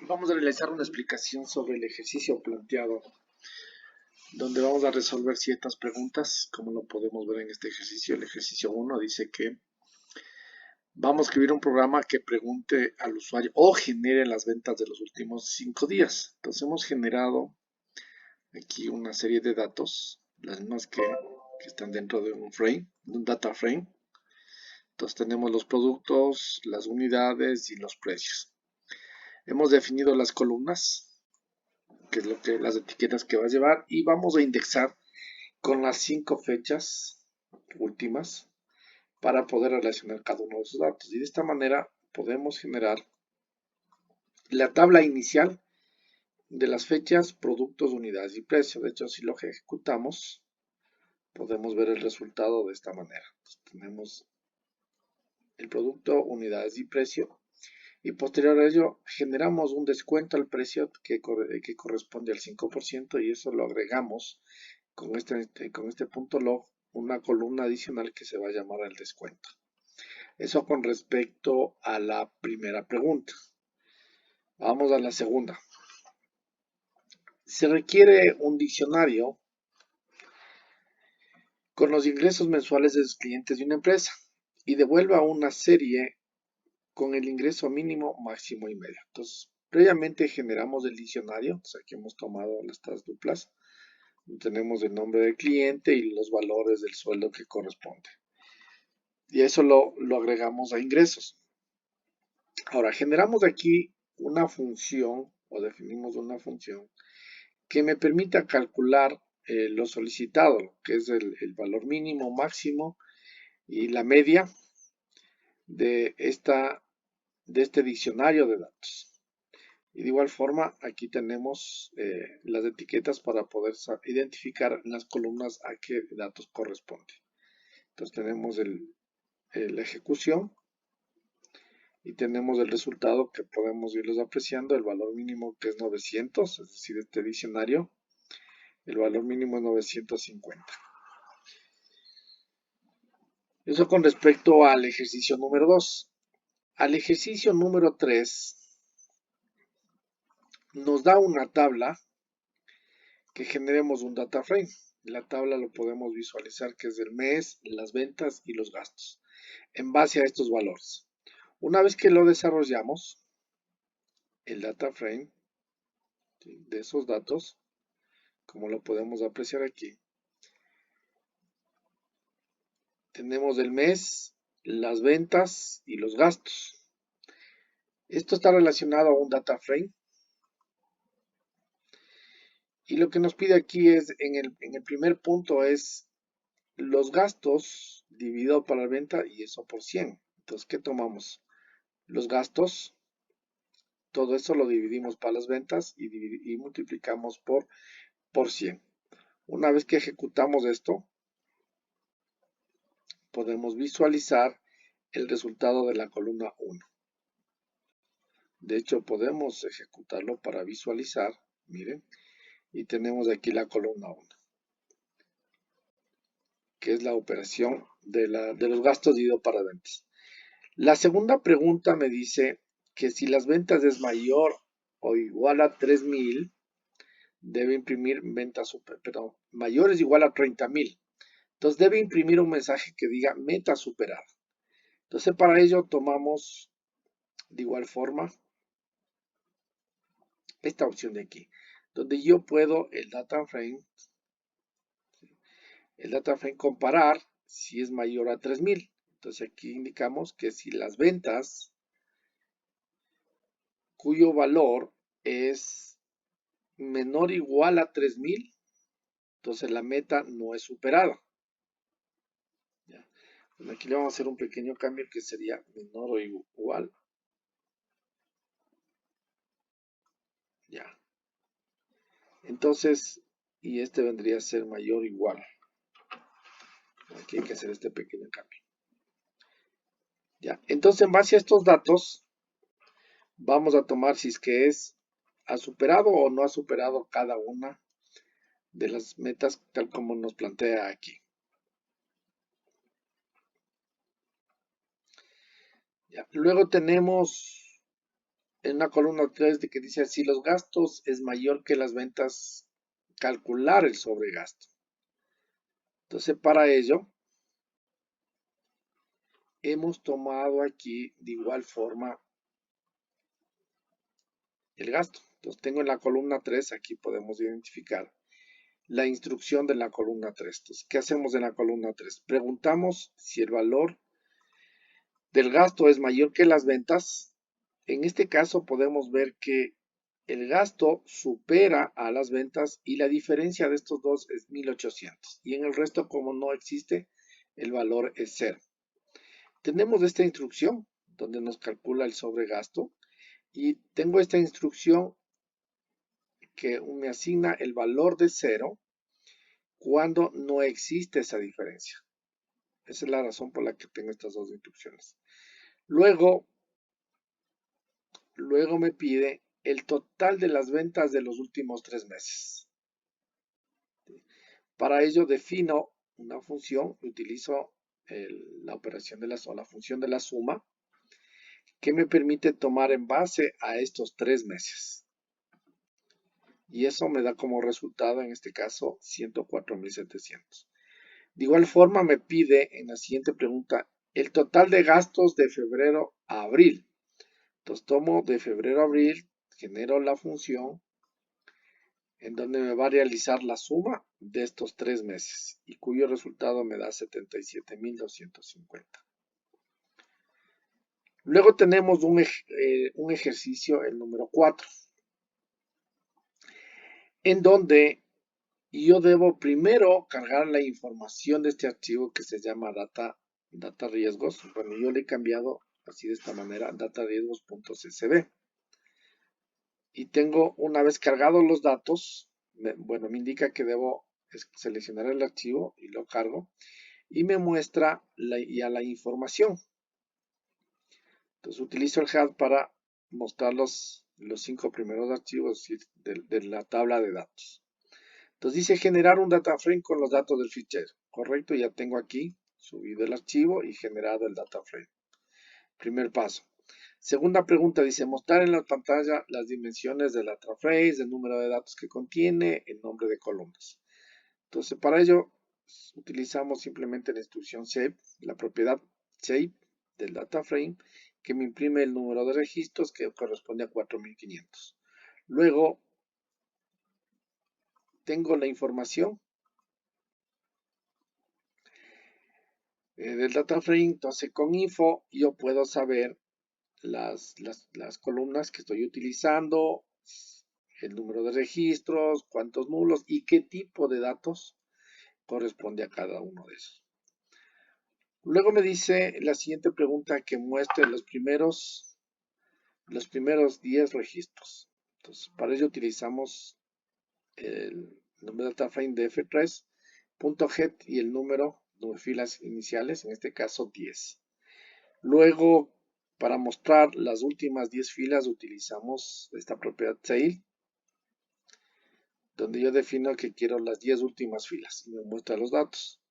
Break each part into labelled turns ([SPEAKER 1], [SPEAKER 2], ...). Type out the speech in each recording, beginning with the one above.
[SPEAKER 1] Vamos a realizar una explicación sobre el ejercicio planteado, donde vamos a resolver ciertas preguntas, como lo podemos ver en este ejercicio. El ejercicio 1 dice que vamos a escribir un programa que pregunte al usuario o genere las ventas de los últimos 5 días. Entonces hemos generado aquí una serie de datos, las mismas que están dentro de un frame, de un data frame. Entonces tenemos los productos, las unidades y los precios. Hemos definido las columnas, que es las etiquetas que va a llevar, y vamos a indexar con las 5 fechas últimas para poder relacionar cada uno de esos datos. Y de esta manera podemos generar la tabla inicial de las fechas, productos, unidades y precio. De hecho, si lo ejecutamos, podemos ver el resultado de esta manera. Entonces, tenemos el producto, unidades y precio. Y posterior a ello, generamos un descuento al precio que corresponde al 5% y eso lo agregamos con este punto log, una columna adicional que se va a llamar el descuento. Eso con respecto a la primera pregunta. Vamos a la segunda. Se requiere un diccionario con los ingresos mensuales de los clientes de una empresa y devuelva una serie con el ingreso mínimo, máximo y medio. Entonces, previamente generamos el diccionario. Entonces, aquí hemos tomado estas duplas. Tenemos el nombre del cliente y los valores del sueldo que corresponde. Y eso lo agregamos a ingresos. Ahora, generamos aquí una función o definimos una función que me permita calcular lo solicitado, que es el valor mínimo, máximo y la media de este diccionario de datos. Y de igual forma, aquí tenemos las etiquetas para poder identificar en las columnas a qué datos corresponde. Entonces tenemos la ejecución y tenemos el resultado que podemos irlos apreciando. El valor mínimo que es 900, es decir, este diccionario, el valor mínimo es 950. Eso con respecto al ejercicio número 2. Al ejercicio número 3 nos da una tabla que generemos un data frame. La tabla lo podemos visualizar que es el mes, las ventas y los gastos en base a estos valores. Una vez que lo desarrollamos, el data frame de esos datos, como lo podemos apreciar aquí, tenemos el mes, las ventas y los gastos. Esto está relacionado a un data frame. Y lo que nos pide aquí es, en el primer punto es los gastos dividido por la venta y eso por 100. Entonces, ¿qué tomamos? Los gastos, todo eso lo dividimos para las ventas y multiplicamos por 100. Una vez que ejecutamos esto, podemos visualizar el resultado de la columna 1. De hecho, podemos ejecutarlo para visualizar, miren, y tenemos aquí la columna 1, que es la operación de los gastos dividido para ventas. La segunda pregunta me dice que si las ventas es mayor o igual a 3,000, debe imprimir mayor es igual a 30,000. Entonces debe imprimir un mensaje que diga meta superada. Entonces para ello tomamos de igual forma esta opción de aquí, donde yo puedo el data frame comparar si es mayor a 3,000. Entonces aquí indicamos que si las ventas cuyo valor es menor o igual a 3,000, entonces la meta no es superada. ¿Ya? Bueno, aquí le vamos a hacer un pequeño cambio que sería menor o igual. Ya. Entonces, y este vendría a ser mayor o igual. Aquí hay que hacer este pequeño cambio. Ya. Entonces, en base a estos datos, vamos a tomar si es que ha superado o no ha superado cada una de las metas tal como nos plantea aquí. Ya. Luego tenemos en una columna 3 de que dice, si los gastos es mayor que las ventas, calcular el sobregasto. Entonces, para ello, hemos tomado aquí de igual forma el gasto. Entonces, tengo en la columna 3, aquí podemos identificar la instrucción de la columna 3. Entonces, ¿qué hacemos en la columna 3? Preguntamos si el valor del gasto es mayor que las ventas. En este caso podemos ver que el gasto supera a las ventas y la diferencia de estos dos es 1800. Y en el resto, como no existe, el valor es 0. Tenemos esta instrucción donde nos calcula el sobregasto y tengo esta instrucción que me asigna el valor de 0 cuando no existe esa diferencia. Esa es la razón por la que tengo estas dos instrucciones. Luego me pide el total de las ventas de los últimos 3 meses. Para ello defino una función, utilizo la operación de la función de la suma, que me permite tomar en base a estos 3 meses. Y eso me da como resultado, en este caso, 104.700. De igual forma me pide en la siguiente pregunta el total de gastos de febrero a abril. Entonces tomo de febrero a abril, genero la función en donde me va a realizar la suma de estos 3 meses y cuyo resultado me da 77.250. Luego tenemos un ejercicio, el número 4, en donde yo debo primero cargar la información de este archivo que se llama data riesgos. Bueno, yo le he cambiado así de esta manera, datariesgos.csv. Y tengo, una vez cargados los datos, me indica que debo seleccionar el archivo y lo cargo. Y me muestra ya la información. Entonces utilizo el HUD para mostrar los 5 primeros archivos de la tabla de datos. Entonces dice generar un data frame con los datos del fichero. Correcto, ya tengo aquí subido el archivo y generado el data frame. Primer paso. Segunda pregunta dice mostrar en la pantalla las dimensiones del data frame, el número de datos que contiene, el nombre de columnas. Entonces para ello utilizamos simplemente la instrucción shape, la propiedad shape del data frame, que me imprime el número de registros que corresponde a 4500. Luego tengo la información del data frame, entonces con info yo puedo saber las columnas que estoy utilizando, el número de registros, cuántos nulos y qué tipo de datos corresponde a cada uno de esos. Luego me dice la siguiente pregunta que muestre los primeros 10 registros. Entonces, para ello utilizamos el nombre de data frame de f3.get y el número de filas iniciales, en este caso 10. Luego, para mostrar las últimas 10 filas, utilizamos esta propiedad tail, donde yo defino que quiero las 10 últimas filas y me muestra los datos.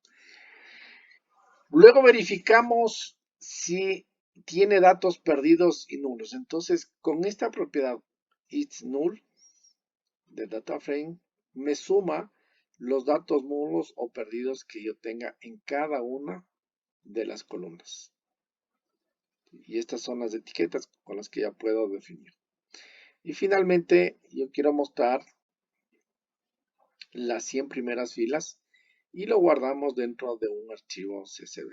[SPEAKER 1] Luego verificamos si tiene datos perdidos y nulos. Entonces, con esta propiedad it's null de data frame, me suma los datos nulos o perdidos que yo tenga en cada una de las columnas. Y estas son las etiquetas con las que ya puedo definir. Y finalmente, yo quiero mostrar las 100 primeras filas y lo guardamos dentro de un archivo CSV.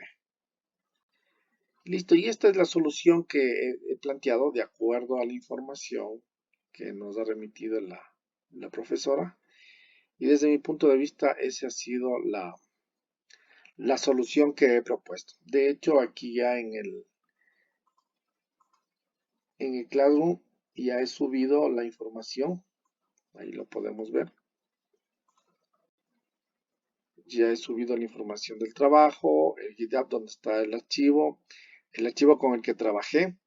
[SPEAKER 1] Listo, y esta es la solución que he planteado de acuerdo a la información que nos ha remitido la profesora. Y desde mi punto de vista, esa ha sido la solución que he propuesto. De hecho, aquí ya en el Classroom ya he subido la información. Ahí lo podemos ver. Ya he subido la información del trabajo, el GitHub donde está el archivo con el que trabajé,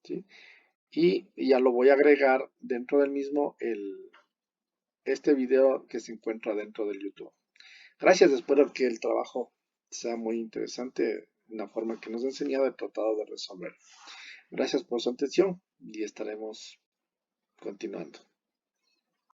[SPEAKER 1] ¿sí? Y ya lo voy a agregar dentro del mismo este video que se encuentra dentro del YouTube. Gracias, espero que el trabajo sea muy interesante en la forma que nos ha enseñado, he tratado de resolver. Gracias por su atención y estaremos continuando.